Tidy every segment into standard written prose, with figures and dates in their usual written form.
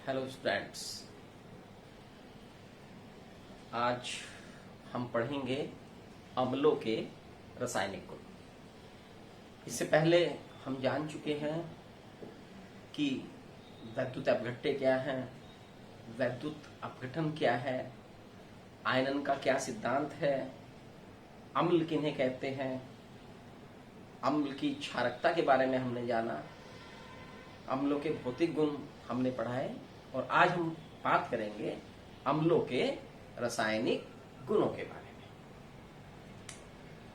Hello students, आज हम पढ़ेंगे अम्लों के रासायनिक गुण। इससे पहले हम जान चुके हैं कि वैद्युत अपघट्य क्या है, वैद्युत अपघटन क्या है, आयनन का क्या सिद्धांत है, अम्ल किन्हें कहते हैं, अम्ल की क्षारकता के बारे में हमने जाना, अम्लों के भौतिक गुण हमने पढ़ाए और आज हम बात करेंगे अम्लों के रासायनिक गुणों के बारे में।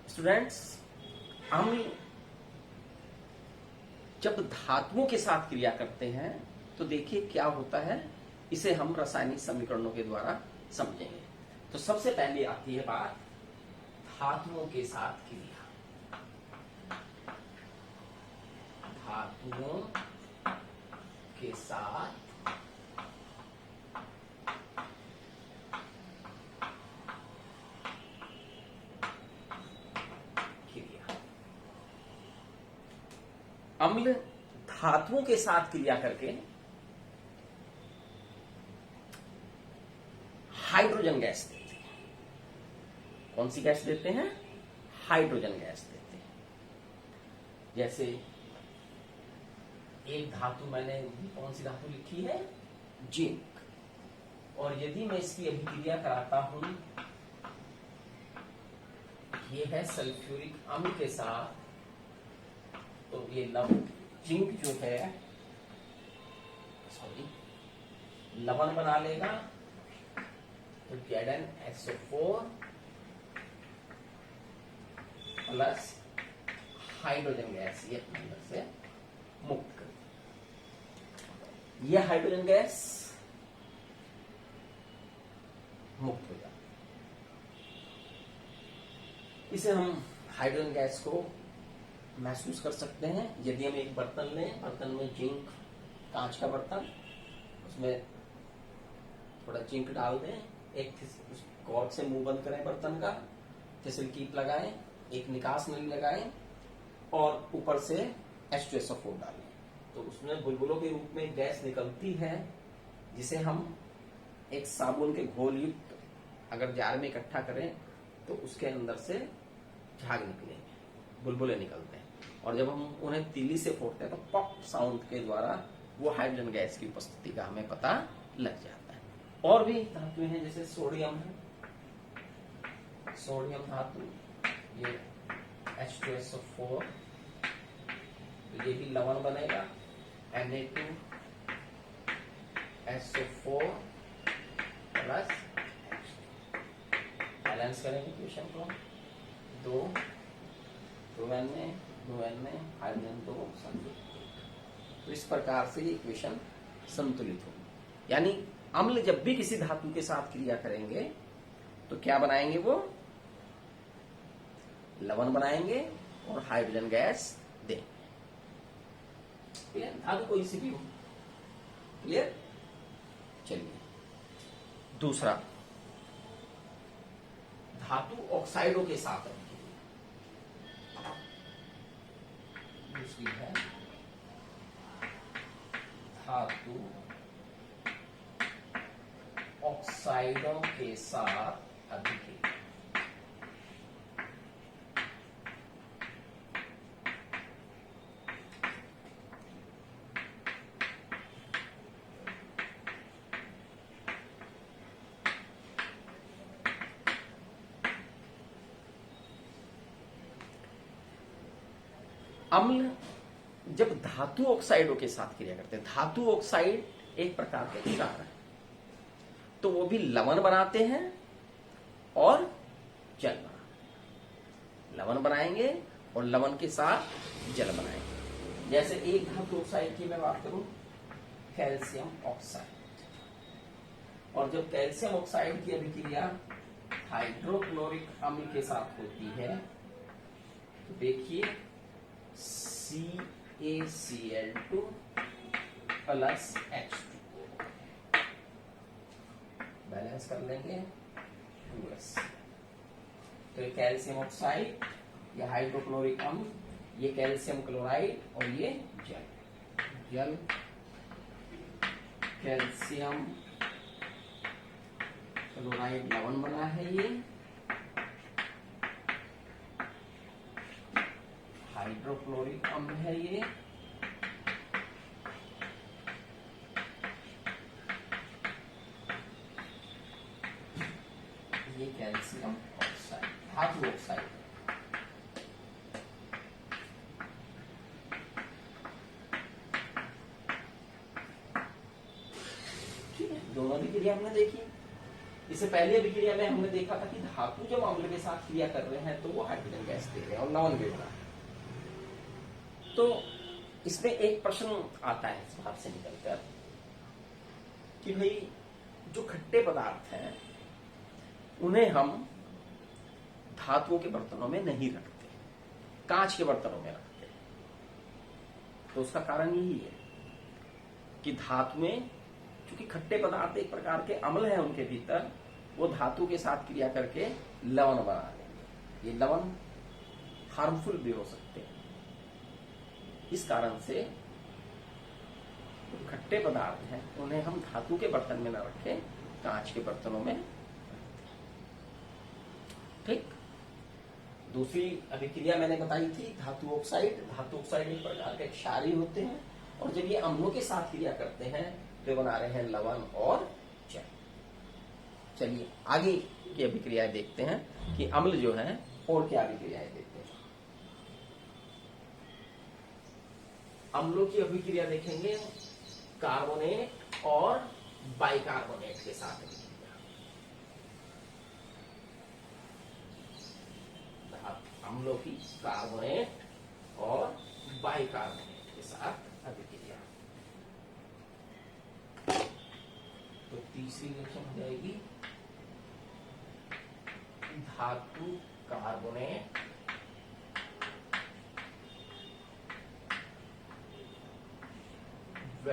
स्टूडेंट्स, अम्ल जब धातुओं के साथ क्रिया करते हैं तो देखिए क्या होता है, इसे हम रासायनिक समीकरणों के द्वारा समझेंगे। तो सबसे पहले आती है बात धातुओं के साथ क्रिया। धातुओं के साथ क्रिया। अम्ल धातुओं के साथ क्रिया करके हाइड्रोजन गैस देते हैं। कौन सी गैस देते हैं? हाइड्रोजन गैस देते हैं। जैसे एक धातु मैंने कौन सी धातु लिखी है? जिंक। और यदि मैं इसकी अभिक्रिया कराता हूं, ये है सल्फ्यूरिक अम्ल के साथ, तो ये जिंक जो है लवण बना लेगा, तो ZnSO4 प्लस हाइड्रोजन गैस ये अंदर से मुक्त कर। यह हाइड्रोजन गैस मुक्त हो जाती है। इसे हम हाइड्रोजन गैस को महसूस कर सकते हैं यदि हम एक बर्तन लें, बर्तन में जिंक, कांच का बर्तन, उसमें थोड़ा जिंक डाल दें, एक कॉर्क से मुंह बंद करें बर्तन का, फिसल कीप लगाएं, एक निकास नली लगाएं और ऊपर से H2SO4 डालें, तो उसमें बुलबुलों के रूप में गैस निकलती है, जिसे हम एक साबुन के घोल युक्त अगर जार में इकट्ठा करें तो उसके अंदर से झाग निकलेंगे, बुलबुले निकलते हैं, और जब हम उन्हें तीली से फोड़ते हैं तो पॉप साउंड के द्वारा वो हाइड्रोजन गैस की उपस्थिति का हमें पता लग जाता है। और भी धातुएं हैं, जैसे सोडियम है, सोडियम धातु, ये H2SO4, ये भी लवण बनेगा, Na2SO4 प्लस बैलेंस करेंगे इक्वेशन को, 2 हाइड्रोजन 2 संतुलित। तो इस प्रकार से ये इक्वेशन संतुलित होगी। यानी अम्ल जब भी किसी धातु के साथ क्रिया करेंगे तो क्या बनाएंगे? वो लवण बनाएंगे और हाइड्रोजन गैस देंगे। क्लियर? धातु कोई सी भी हो। क्लियर? चलिए दूसरा, धातु ऑक्साइडों के साथ दूसरी है धातु ऑक्साइडों के साथ अभिक्रिया। अम्ल जब धातु ऑक्साइडों के साथ क्रिया करते हैं, धातु ऑक्साइड एक प्रकार के क्षार है, तो वो भी लवण बनाते हैं और जल बनाते। लवण बनाएंगे और लवण के साथ जल बनाएंगे। जैसे एक धातु ऑक्साइड की मैं बात करूं, कैल्शियम ऑक्साइड, और जब कैल्शियम ऑक्साइड की अभिक्रिया हाइड्रोक्लोरिक अम्ल के साथ होती है तो देखिए CaCl2 प्लस H2O, बैलेंस कर लेंगे 2S। तो ये कैल्शियम ऑक्साइड, ये हाइड्रोक्लोरिक अम्ल, ये कैल्शियम क्लोराइड और ये जल कैल्शियम क्लोराइड लवण बना है ये, हाइड्रोक्लोरिक अम्ल है ये, कैल्शियम ऑक्साइड, धातु ऑक्साइड। ठीक है, दोनों अभिक्रिया हमने देखी। इससे पहले अभिक्रिया में हमने देखा था कि धातु जब अम्ल के साथ क्रिया कर रहे हैं तो वो हाइड्रोजन गैस दे रहे हैं और लवण भी बना है। तो इसमें एक प्रश्न आता है इस बात से निकलकर कि भाई जो खट्टे पदार्थ हैं उन्हें हम धातुओं के बर्तनों में नहीं रखते, कांच के बर्तनों में रखते। तो उसका कारण यही है कि धातु में चूंकि खट्टे पदार्थ एक प्रकार के अम्ल हैं उनके भीतर, वो धातु के साथ क्रिया करके लवण बना लेंगे। ये लवण हार्मफुल भी हो सकते हैं। इस कारण से जो खट्टे पदार्थ हैं उन्हें हम धातु के बर्तन में न रखें, कांच के बर्तनों में। ठीक। दूसरी अभिक्रिया मैंने बताई थी धातु ऑक्साइड। धातु ऑक्साइड एक प्रकार के क्षारीय होते हैं और जब ये अम्लों के साथ क्रिया करते हैं तो बना रहे हैं लवण और जल। चलिए आगे की अभिक्रियाएं देखते हैं कि अम्ल जो है और क्या अभिक्रियाएं देखते हैं। अम्लों की अभिक्रिया देखेंगे कार्बोनेट और बाइकार्बोनेट के साथ अभिक्रिया। अम्लों की कार्बोनेट और बाइकार्बोनेट के साथ अभिक्रिया। तो तीसरी रिएक्शन हो जाएगी धातु कार्बोनेट व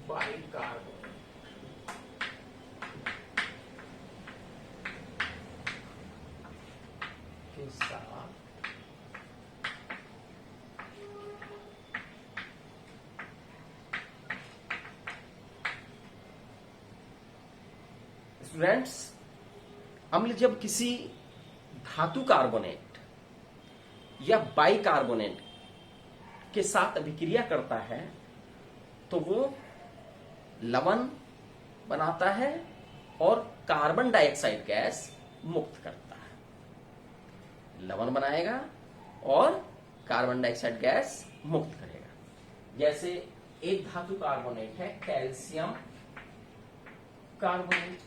बाइकार्बोनेट के साथ स्टूडेंट्स, अम्ल जब किसी धातु कार्बोनेट या बाइकार्बोनेट के साथ अभिक्रिया करता है तो वो लवण बनाता है और कार्बन डाइऑक्साइड गैस मुक्त करता है। लवण बनाएगा और कार्बन डाइऑक्साइड गैस मुक्त करेगा। जैसे एक धातु कार्बोनेट है कैल्शियम कार्बोनेट,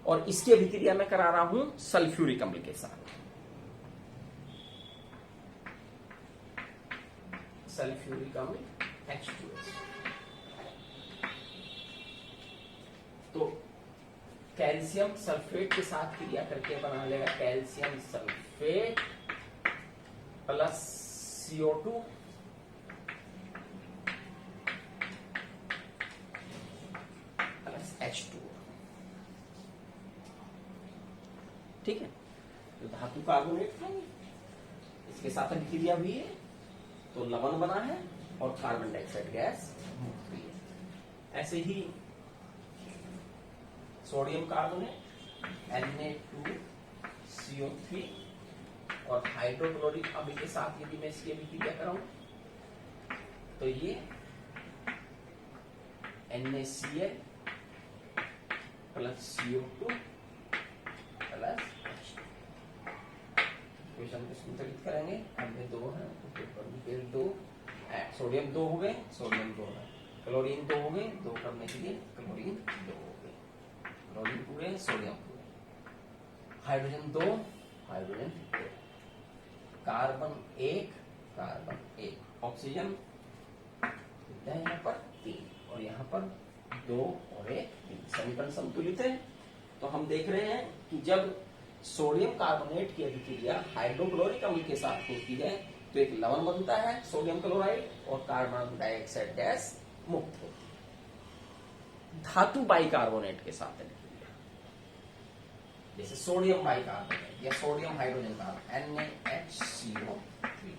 और इसकी अभिक्रिया मैं करा रहा हूं सल्फ्यूरिक अम्ल के साथ। सल्फ्यूरिक अम्ल H2S। तो कैल्शियम सल्फेट के साथ क्रिया करके बना लेगा calcium sulphate plus CO2 plus H2। ठीक है, तो धातु कार्बोनेट था, इसके साथ अभिक्रिया हुई है तो लवण बना है और कार्बन डाइऑक्साइड गैस मुक्त हुई है। ऐसे ही सोडियम कार्बोनेट Na2CO3 और हाइड्रोक्लोरिक अम्ल के साथ यदि मैं इसकी अभिक्रिया कराऊं तो ये NaCl plus CO2 plus question को संतुलित करेंगे। हमने दो है तो पेपर में फिर दो, सोडियम दो हो गए, सोडियम दो है, क्लोरीन दो हो गए, दो करने के लिए क्लोरीन दो हो गए, क्लोरीन पूरे, सोडियम पूरे, हाइड्रोजन दो, हाइड्रोजन दो, कार्बन एक, ऑक्सीजन यहाँ पर 3 और यहाँ पर 2 और 1। समीकरण संतुलित है। तो हम देख रहे हैं कि जब सोडियम कार्बोनेट की अभिक्रिया हाइड्रोक्लोरिक अम्ल के साथ होती है तो एक लवण बनता है सोडियम क्लोराइड और कार्बन डाइऑक्साइड गैस मुक्त होती है। धातु बाइकार्बोनेट के साथ अभिक्रिया जैसे सोडियम बाइकार्बोनेट या सोडियम हाइड्रोजन कार्बन NaHCO3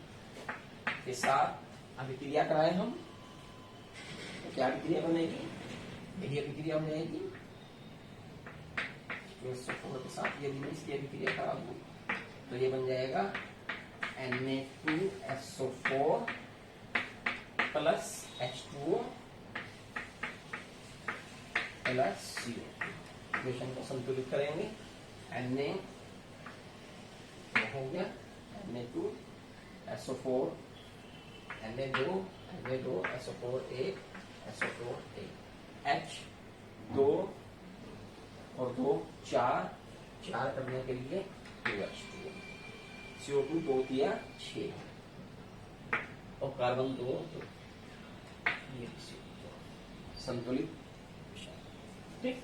के साथ अभिक्रिया कराए हम क्या अभिक्रिया बनेगी, यही अभिक्रिया हो जाएगी। SO4 के साथ यदि मैं इसकी अभिक्रिया करा दूं तो ये बन जाएगा Na2SO4 plus H2O plus CO। Equation को संतुलित करेंगे, Na हो गया Na2SO4 Na2SO4 1 SO4 1 H 2 और 2 4 करने के लिए 2H2O, CO2 2 दिया 6 और कार्बन 2 ये संतुलित। ठीक,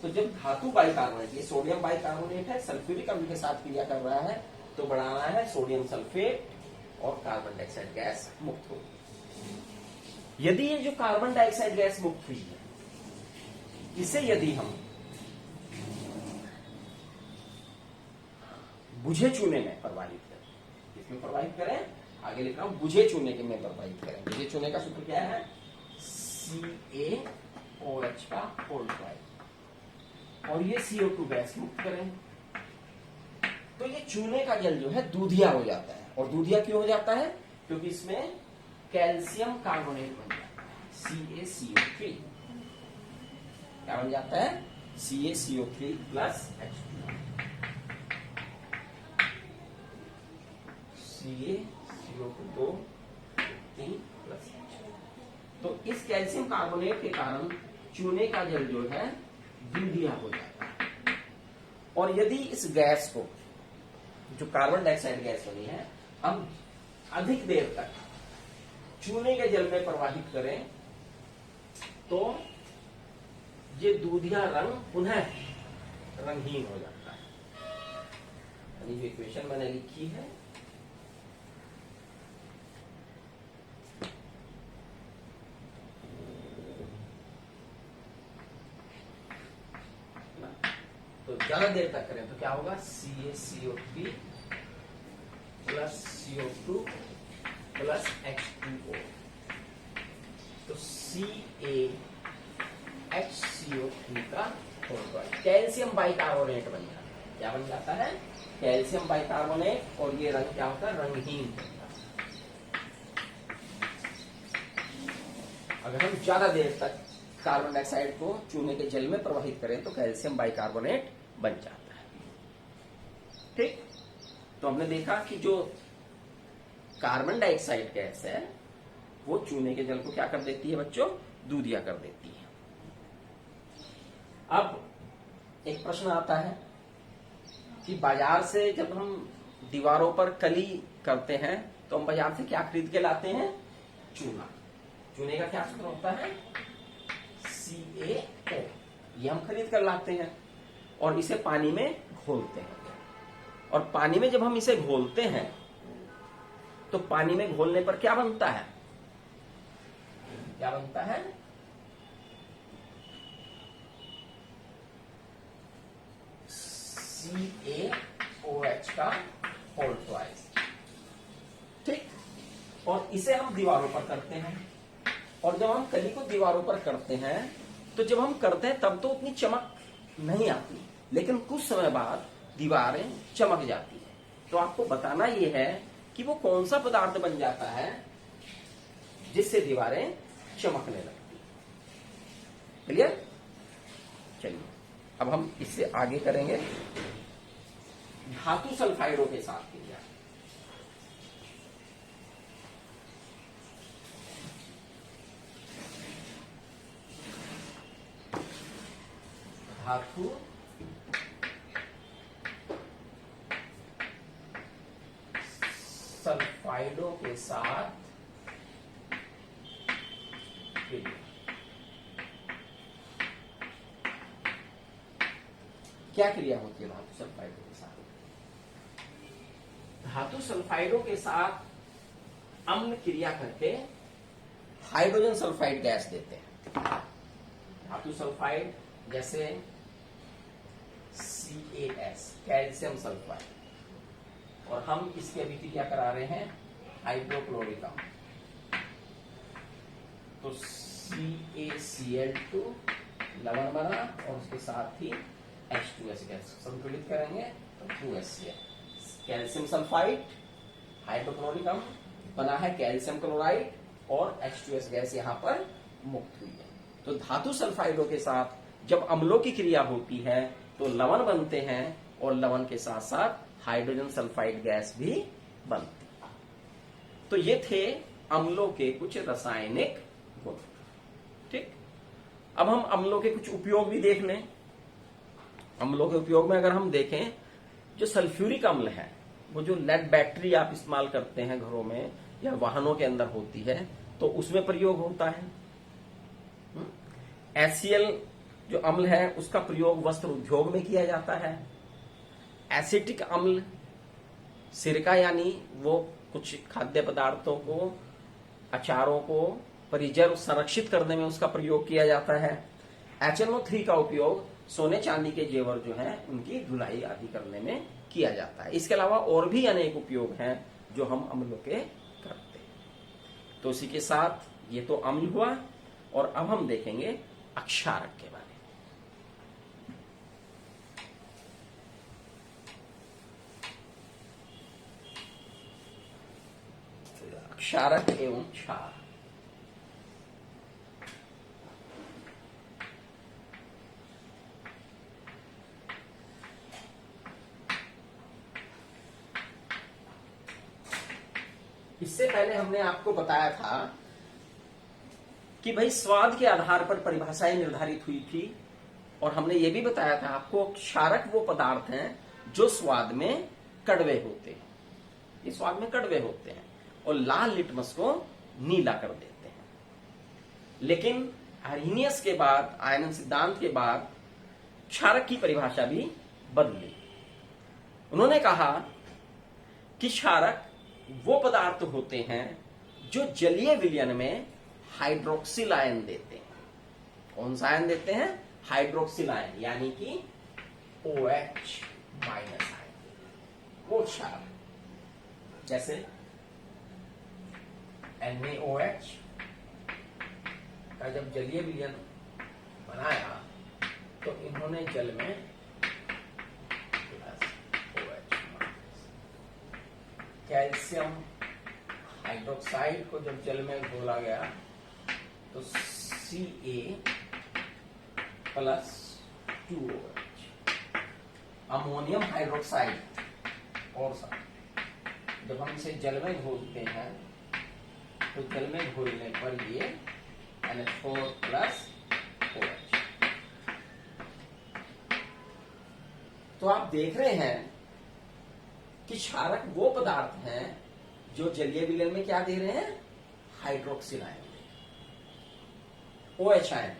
तो जब धातु बाइकार्बोनेट, ये सोडियम बाइकार्बोनेट है, सल्फ्यूरिक अम्ल के साथ क्रिया कर रहा है तो बढ़ाना है सोडियम सल्फेट और कार्बन डाइऑक्साइड गैस मुक्त होगी। यदि ये जो कार्बन डाइऑक्साइड गैस मुक्त हुई है, इसे यदि हम बुझे चूने में प्रवाहित करें, इसमें प्रवाहित करें, आगे लिख रहा हूं बुझे चूने के में प्रवाहित करें। बुझे चूने का सूत्र क्या है, CaOH का होल ट्वाइस, और ये CO2 गैस मुक्त करें तो ये चूने का जल जो है दूधिया हो जाता है। और दूधिया क्यों हो जाता है, क्योंकि इसमें कैल्शियम कार्बोनेट बन जाता है, CaCO3। क्या बन जाता है, CaCO3 plus H2O, CaCO2 3 plus H2O। तो इस कैल्शियम कार्बोनेट के कारण चूने का जल जो है दूधिया हो जाता है। और यदि इस गैस को, जो कार्बन डाइऑक्साइड गैस बनी है, हम अधिक देर तक चूने के जल में प्रवाहित करें तो ये दूधिया रंग पुनः रंगहीन हो जाता है। यानी जो इक्वेशन मैंने लिखी है, तो ज्यादा देर तक करें तो क्या होगा, CaCO3 plus CO2 plus H2O, तो CaHCO3 का होगा कैल्शियम बाइकार्बोनेट बन जाता है। क्या बन जाता है, कैल्शियम बाइकार्बोनेट, और ये रंग क्या होता है, रंगहीन होता है। अगर हम ज्यादा देर तक कार्बन डाइऑक्साइड को चूने के जल में प्रवाहित करें तो कैल्शियम बाइकार्बोनेट बन जाता है। ठीक, तो हमने देखा कि जो कार्बन डाइऑक्साइड गैस है वो चूने के जल को क्या कर देती है बच्चों, दूधिया कर देती है। अब एक प्रश्न आता है कि बाजार से जब हम दीवारों पर कली करते हैं तो हम बाजार से क्या खरीद के लाते हैं, चूना। चूने का क्या सूत्र होता है, CaO, ये हम खरीद कर लाते हैं और इसे पानी में घोलते हैं। और पानी में जब हम इसे घोलते हैं तो पानी में घोलने पर क्या बनता है, क्या बनता है, CaOH का होल ट्वाइस। ठीक, और इसे हम दीवारों पर करते हैं, और जब हम कली को दीवारों पर करते हैं तो जब हम करते हैं तब तो उतनी चमक नहीं आती, लेकिन कुछ समय बाद दीवारें चमक जाती है। तो आपको बताना यह है कि वो कौन सा पदार्थ बन जाता है जिससे दीवारें चमकने लगती। क्लियर, चलिए अब हम इससे आगे करेंगे धातु सल्फाइडों के साथ क्रिया। धातु सल्फाइडों के साथ क्रिया। क्या क्रिया होती है धातु सल्फाइडों के साथ, धातु सल्फाइडों के साथ अम्ल क्रिया करके हाइड्रोजन सल्फाइड गैस देते हैं। धातु सल्फाइड जैसे CaS, कैल्शियम सल्फाइड, और हम इसकी अभिक्रिया करा रहे हैं हाइड्रोक्लोरिक अम्ल। तो CaCl2 लवण बना और उसके साथ ही H2S गैस संतुलित करेंगे तो 2HCl। कैल्शियम सल्फाइड हाइड्रोक्लोरिक अम्ल बना है कैल्शियम क्लोराइड और H2S गैस यहाँ पर मुक्त हुई है। तो धातु सल्फाइडों के साथ जब अम्लों की क्रिया होती है तो लवण बनते हैं और लवण के साथ साथ हाइड्रोजन सल्फाइड गैस भी बनती है। तो ये थे अम्लों के कुछ रासायनिक गुण। ठीक, अब हम अम्लों के कुछ उपयोग भी देख लें। अम्लों के उपयोग में अगर हम देखें, जो सल्फ्यूरिक अम्ल है वो जो लेड बैटरी आप इस्तेमाल करते हैं घरों में या वाहनों के अंदर होती है तो उसमें प्रयोग होता है। HCl जो अम्ल है उसका प्रयोग वस्त्र उद्योग में किया जाता है। एसिटिक अम्ल सिरका यानी वो कुछ खाद्य पदार्थों को, अचारों को परिजर्व संरक्षित करने में उसका प्रयोग किया जाता है। HNO3 का उपयोग सोने चांदी के जेवर जो हैं उनकी धुलाई आदि करने में किया जाता है। इसके अलावा और भी अनेक उपयोग हैं जो हम अम्लों के करते हैं। तो इसी के साथ ये तो अम्ल हुआ और अब हम देखेंगे अक्षारक के बारे में। अक्षारक एवं क्षार। इससे पहले हमने आपको बताया था कि भाई स्वाद के आधार पर परिभाषाएं निर्धारित हुई थी और हमने ये भी बताया था आपको क्षारक वो पदार्थ हैं जो स्वाद में कड़वे होते हैं। ये स्वाद में कड़वे होते हैं और लाल लिटमस को नीला कर देते हैं। लेकिन आर्हीनियस के बाद, आयनन सिद्धांत के बाद क्षारक की परिभाषा भी बदली। उन्होंने कहा कि क्षारक वो पदार्थ होते हैं जो जलीय विलयन में हाइड्रोक्सिल आयन देते हैं। कौन सा आयन देते हैं? हाइड्रोक्सिल आयन, यानी कि OH माइनस आयन। वो क्षारक जैसे NaOH का जब जलीय विलयन बनाया तो इन्होंने जल में कैल्शियम हाइड्रोक्साइड को जब जल में घोला गया तो Ca+2OH। अमोनियम हाइड्रोक्साइड और साथ जब हम इसे जल में घोलते हैं तो जल में घोलने पर ये NH4+OH। तो आप देख रहे हैं कि क्षारक वो पदार्थ हैं जो जलीय विलयन में क्या दे रहे हैं? हाइड्रोक्सिल आयन, OH आयन,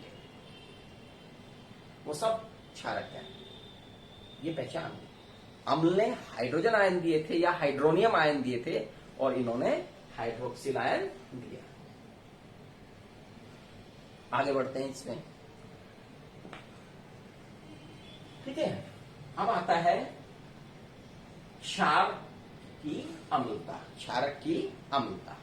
वो सब क्षारक हैं। ये पहचान। अम्ल ने हाइड्रोजन आयन दिए थे या हाइड्रोनियम आयन दिए थे और इन्होंने हाइड्रोक्सिल आयन दिया। आगे बढ़ते हैं इसमें। ठीक है, अब आता है क्षार की अम्लता, क्षारक की अम्लता।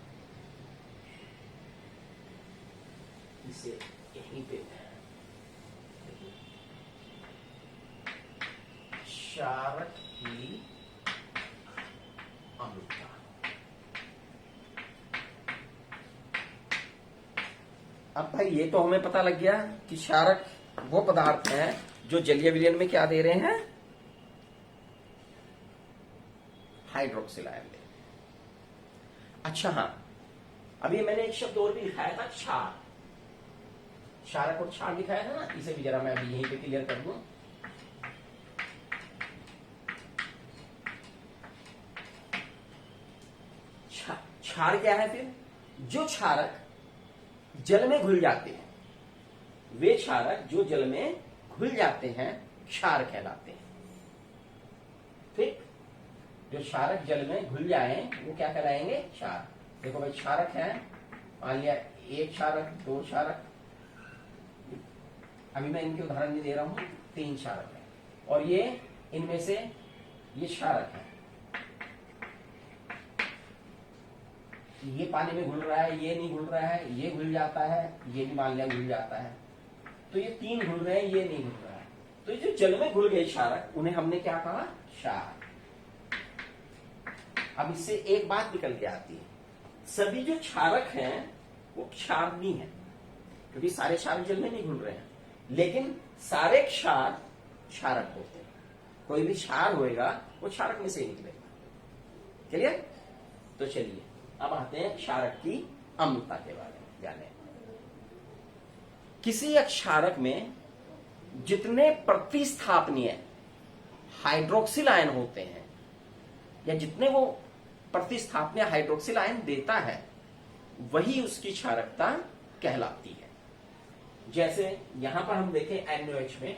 इसे यहीं पे क्षारक की अम्लता। अब भाई ये तो हमें पता लग गया कि क्षारक वो पदार्थ हैं जो जलीय विलयन में क्या दे रहे हैं? हाइड्रोक्सिल आयन दे। अच्छा हाँ, अभी मैंने एक शब्द और भी लिखाया था, क्षार। क्षारक और क्षार दिखाया था ना, इसे भी जरा मैं अभी यहीं पे क्लियर कर दूं। क्षार क्या है फिर? जो क्षारक जल में घुल जाते हैं, वे क्षारक जो जल में घुल जाते हैं क्षार कहलाते हैं। ठीक, जो क्षारक जल में घुल जाए वो क्या कहलाएंगे? क्षार। देखो भाई, क्षारक है, मान लिया एक क्षारक, दो क्षारक, अभी मैं इनके उदाहरण नहीं दे रहा हूं, 3 क्षारक है और ये इनमें से ये क्षारक है। ये पानी में घुल रहा है, ये नहीं घुल रहा है, ये घुल जाता है, ये भी मान लिया घुल जाता है, तो ये 3 घुल रहे हैं, ये नहीं घुल रहा है। तो ये जो जल में घुल गए क्षारक, उन्हें हमने क्या कहा? क्षार। अब इससे एक बात निकल के आती है, सभी जो क्षारक हैं वो क्षार नहीं है, क्योंकि सारे क्षारक जल में नहीं घुल रहे हैं, लेकिन सारे क्षार क्षारक होते हैं। कोई भी क्षार होएगा वो क्षारक में से ही निकलेगा। क्लियर? तो चलिए अब आते हैं क्षारक की अम्लता के बारे में जाने। किसी एक क्षारक में जितने प्रतिस्थापनीय हाइड्रोक्सिल आयन होते हैं, या जितने वो प्रतिस्थापनीय हाइड्रोक्सिल आयन देता है, वही उसकी क्षारकता कहलाती है। जैसे यहां पर हम देखें NaOH में,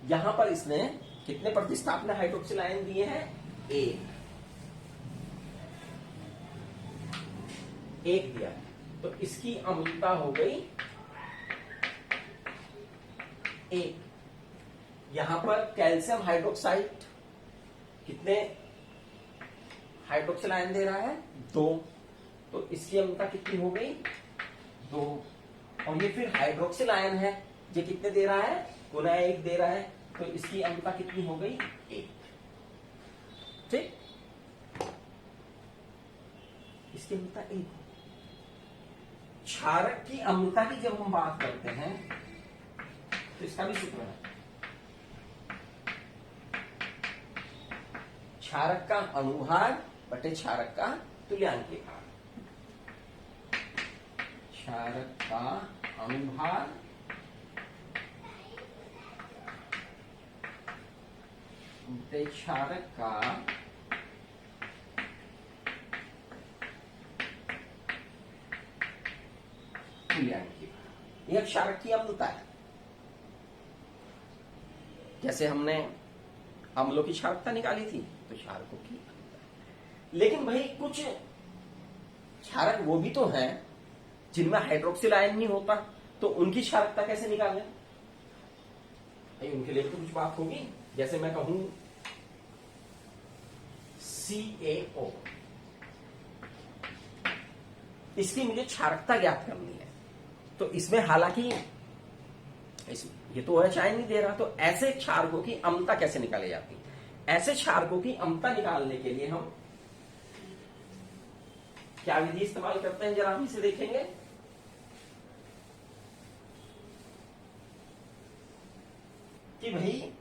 यहां पर इसने कितने प्रतिस्थापनीय हाइड्रोक्सिल आयन दिए हैं? एक दिया, तो इसकी अम्लता हो गई 1। यहां पर कैल्शियम हाइड्रोक्साइड कितने हाइड्रोक्सिल आयन दे रहा है? 2, तो इसकी अम्लता कितनी हो गई? 2। और ये फिर हाइड्रोक्सिल आयन है, ये कितने दे रहा है? गुना 1 दे रहा है, तो इसकी अम्लता कितनी हो गई? 1। ठीक, इसकी अम्लता 1। क्षारक की अम्लता की जब हम बात करते हैं तो इसका भी सूत्र है, क्षारक का अणुभार बटे क्षारक का तुल्यांकीय भार। क्षारक का अणुभार बटे क्षारक का तुल्यांकीय भार। यह क्षारक की अम्लता है। जैसे हमने अम्लों की क्षारकता निकाली थी, तो क्षारकों की अम्लता। लेकिन भाई कुछ क्षारक वो भी तो हैं जिनमें हाइड्रोक्सिल आयन नहीं होता, तो उनकी क्षारकता कैसे निकालें? भाई उनके लिए तो कुछ बात होगी। जैसे मैं कहूं CaO, इसकी मुझे क्षारकता ज्ञात करनी है, तो इसमें हालांकि ये तो OH आयन नहीं दे रहा, तो ऐसे क्षारकों की अम्लता कैसे निकाली जाती है? ऐसे क्षारकों की अम्लता निकालने के लिए हम क्या विधि इस्तेमाल करते हैं, जरा हम इसे देखेंगे। कि भाई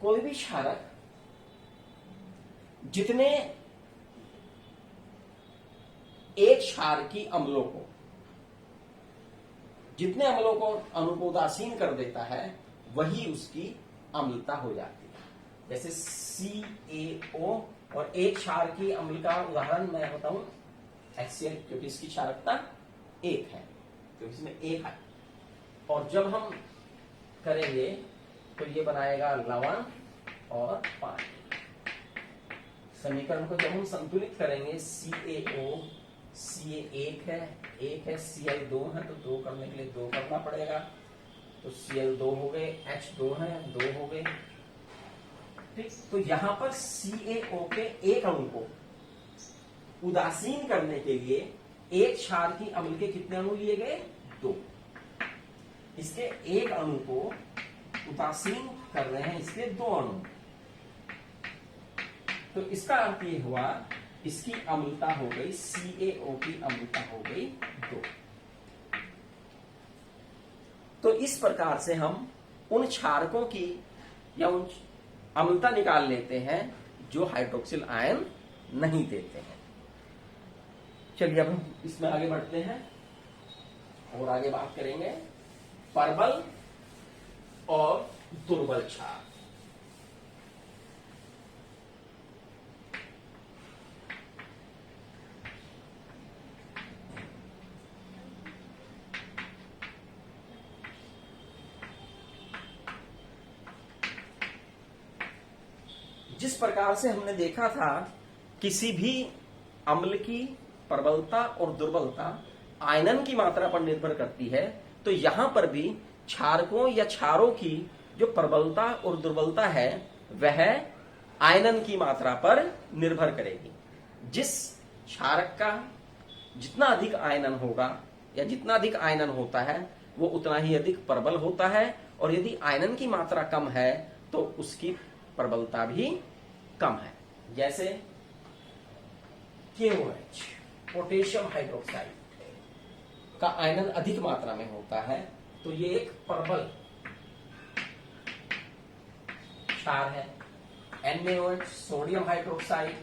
कोई भी क्षारक जितने एक क्षार की अम्लों को, जितने अम्लों को अणु को उदासीन कर देता है, वही उसकी अम्लता हो जाती है। जैसे CaO, और एक क्षार की अम्ल का उदाहरण मैं बताऊं HCl, क्योंकि इसकी क्षारकता 1 है, क्योंकि इसमें 1 है। और जब हम करेंगे तो ये बनाएगा लवण और पानी। समीकरण को जब हम संतुलित करेंगे, CaO Ca1 है, 1 है, Cl 2 है, तो 2 करने के लिए 2 करना पड़ेगा, तो Cl 2 हो गए, H 2 है, 2 हो गए। ठीक, तो यहां पर CaO के एक अणु को उदासीन करने के लिए एक क्षार की अम्ल के कितने अणु लिए गए? 2। इसके एक अणु को उदासीन कर रहे हैं इसके 2 अणु, तो इसका अर्थ ये हुआ इसकी अम्लता हो गई, CaO की अम्लता हो गई 2। तो इस प्रकार से हम उन क्षारकों की या उन अम्लता निकाल लेते हैं जो हाइड्रोक्सिल आयन नहीं देते हैं। चलिए अब हम इसमें आगे बढ़ते हैं और आगे बात करेंगे प्रबल और दुर्बल क्षार। जिस प्रकार से हमने देखा था किसी भी अम्ल की प्रबलता और दुर्बलता आयनन की मात्रा पर निर्भर करती है, तो यहां पर भी क्षारकों या क्षारों की जो प्रबलता और दुर्बलता है वह आयनन की मात्रा पर निर्भर करेगी। जिस क्षारक का जितना अधिक आयनन होगा या जितना अधिक आयनन होता है वो उतना ही अधिक प्रबल होता है, और यदि आयनन की मात्रा कम है तो उसकी प्रबलता भी कम है। जैसे KOH पोटेशियम हाइड्रोक्साइड का आयनन अधिक मात्रा में होता है तो ये एक प्रबल क्षार है। NaOH सोडियम हाइड्रोक्साइड,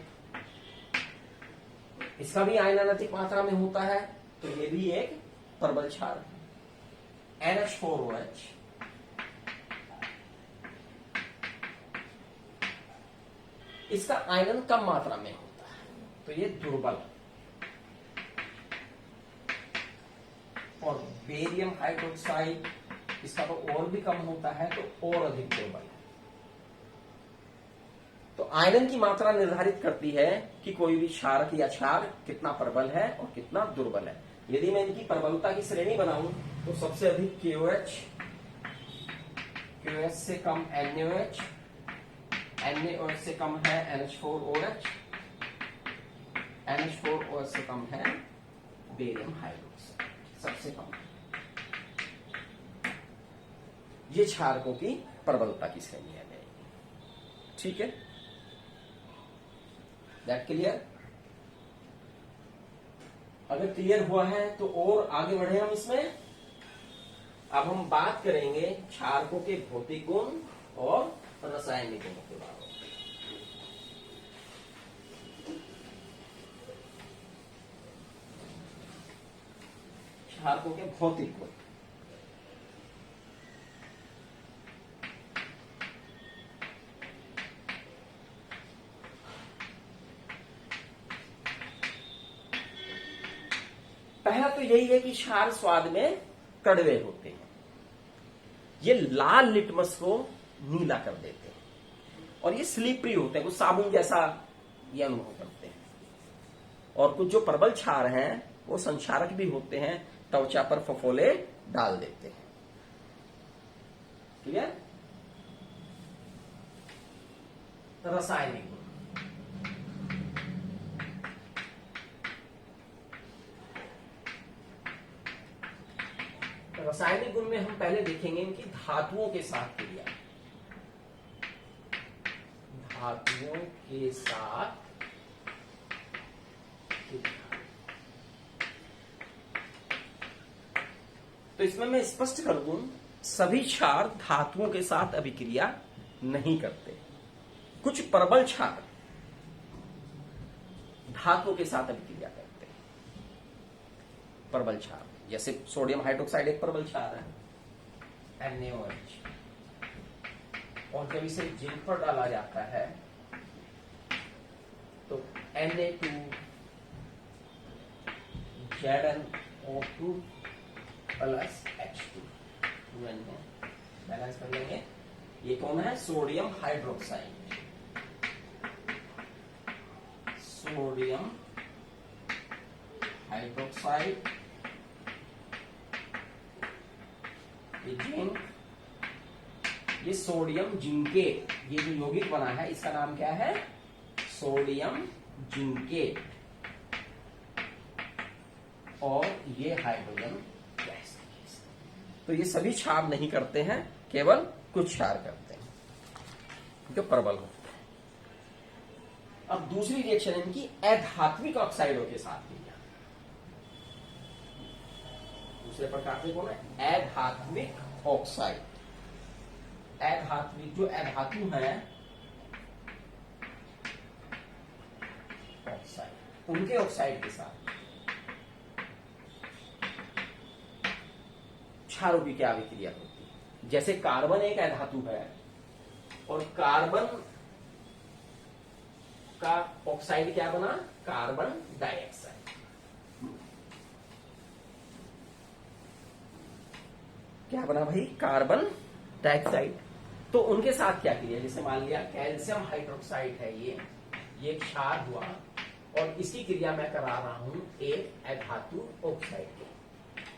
इसका भी आयनन अधिक मात्रा में होता है तो ये भी एक प्रबल क्षार है। NH4OH इसका आयनन कम मात्रा में होता है तो ये दुर्बल। और बेरियम हाइड्रोक्साइड इसका तो और भी कम होता है तो और अधिक दुर्बल है। तो आयरन की मात्रा निर्धारित करती है कि कोई भी क्षारक या क्षार कितना प्रबल है और कितना दुर्बल है। यदि मैं इनकी प्रबलता की श्रेणी बनाऊं तो सबसे अधिक KOH, KOH से कम NaOH, NaOH से कम है NH4OH, NH4OH से कम है बेरियम हाइड्रोक्साइड, सबसे कम। ये क्षारकों की प्रबलता की श्रेणी है। ठीक है, दैट क्लियर? अगर क्लियर हुआ है तो और आगे बढ़े हम इसमें। अब हम बात करेंगे क्षारकों के भौतिक गुण और रासायनिक गुणों के बारे में। क्षारकों के भौतिक गुण। पहला तो यही है कि क्षार स्वाद में कड़वे होते हैं। ये लाल लिटमस को नीला कर देते हैं और ये स्लिपरी होते हैं, कुछ साबुन जैसा ये अनुभव करते हैं। और कुछ जो प्रबल क्षार हैं वो संक्षारक भी होते हैं, त्वचा पर फफोले डाल देते हैं। क्लियर? रासायनिक गुण। रासायनिक गुण में हम पहले देखेंगे इनकी धातुओं के साथ क्रिया। धातुओं के साथ क्रिया। तो इसमें मैं स्पष्ट कर दूं, सभी क्षार धातुओं के साथ अभिक्रिया नहीं करते। कुछ प्रबल क्षार धातुओं के साथ अभिक्रिया करते हैं। प्रबल क्षार जैसे सोडियम हाइड्रोक्साइड एक प्रबल क्षार है, NaOH। और जब इसे जिंक पर डाला जाता है तो Na2 ZnO2 plus H2 balance कर लेंगे। ये कौन है? Sodium hydroxide. सोडियम हाइड्रोक्साइड, ये जिंक, ये सोडियम जिंकेट। ये जो यौगिक बना है इसका नाम क्या है? Sodium zincate. और ये हाइड्रोजन गैस। तो ये सभी क्षार नहीं करते हैं, केवल कुछ क्षार करते हैं जो प्रबल होते हैं। अब दूसरी रिएक्शन है इनकी अधात्विक ऑक्साइडों के साथ की। दूसरे प्रकार से कौन है? अधात्विक ऑक्साइड। अधात्विक जो अधातु है ऑक्साइड, उनके ऑक्साइड के साथ क्षारों की क्या अभिक्रिया होती है? जैसे कार्बन एक अधातु है और कार्बन का ऑक्साइड क्या बना? Carbon dioxide. क्या बना भाई? Carbon dioxide. तो उनके साथ क्या किया? जैसे मान लिया कैल्शियम हाइड्रोक्साइड है, ये क्षार हुआ और इसकी क्रिया मैं करा रहा हूं एक अधातु ऑक्साइड की।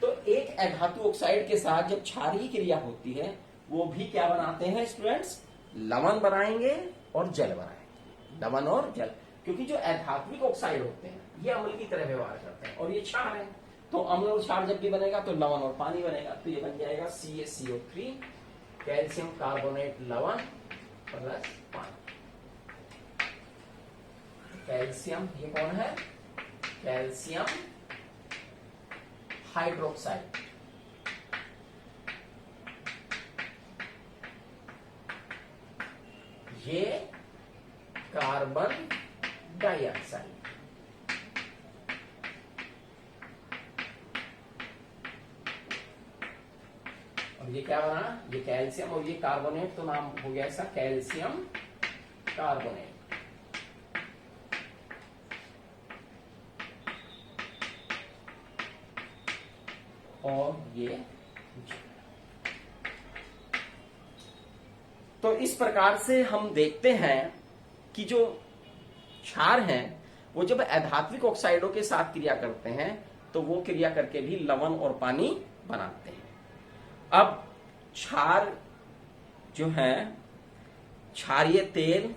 तो एक अधातु ऑक्साइड के साथ जब क्षार की क्रिया होती है वो भी क्या बनाते हैं स्टूडेंट्स? लवण बनाएंगे और जल बनाएंगे। लवण और जल। क्योंकि जो अधात्विक ऑक्साइड होते हैं ये अम्ल की तरह व्यवहार करते हैं और ये क्षार है। तो अम्ल और क्षार जब भी बनेगा तो लवण और पानी बनेगा। तो ये बन जाएगा CaCO3 कैल्शियम कार्बोनेट लवण प्लस पानी। कैल्शियम ये कौन है? Calcium hydroxide. ये कार्बन डाइऑक्साइड। और ये क्या बना? ये कैल्शियम और ये कार्बोनेट, तो नाम हो गया ऐसा कैल्शियम कार्बोनेट। और ये तो इस प्रकार से हम देखते हैं कि जो क्षार हैं वो जब अधात्विक ऑक्साइडों के साथ क्रिया करते हैं तो वो क्रिया करके भी लवण और पानी बनाते हैं। अब क्षार जो है, क्षारीय तेल,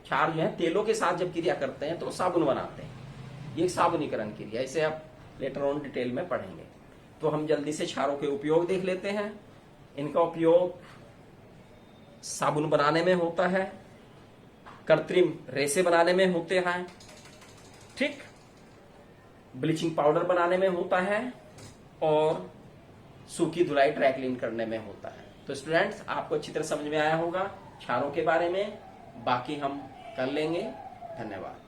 क्षार जो है तेलों के साथ जब क्रिया करते हैं तो साबुन बनाते हैं। ये साबुनीकरण क्रिया, इसे आप लेटर ऑन डिटेल में पढ़ेंगे। तो हम जल्दी से क्षारों के उपयोग देख लेते हैं। इनका उपयोग साबुन बनाने में होता है, कृत्रिम रेसे बनाने में होते हैं, ठीक, ब्लीचिंग पाउडर बनाने में होता है और सूखी धुलाई ड्राई क्लीन करने में होता है। तो स्टूडेंट्स आपको अच्छी तरह समझ में आया होगा क्षारों के बारे में। बाकी हम कर लेंगे। धन्यवाद।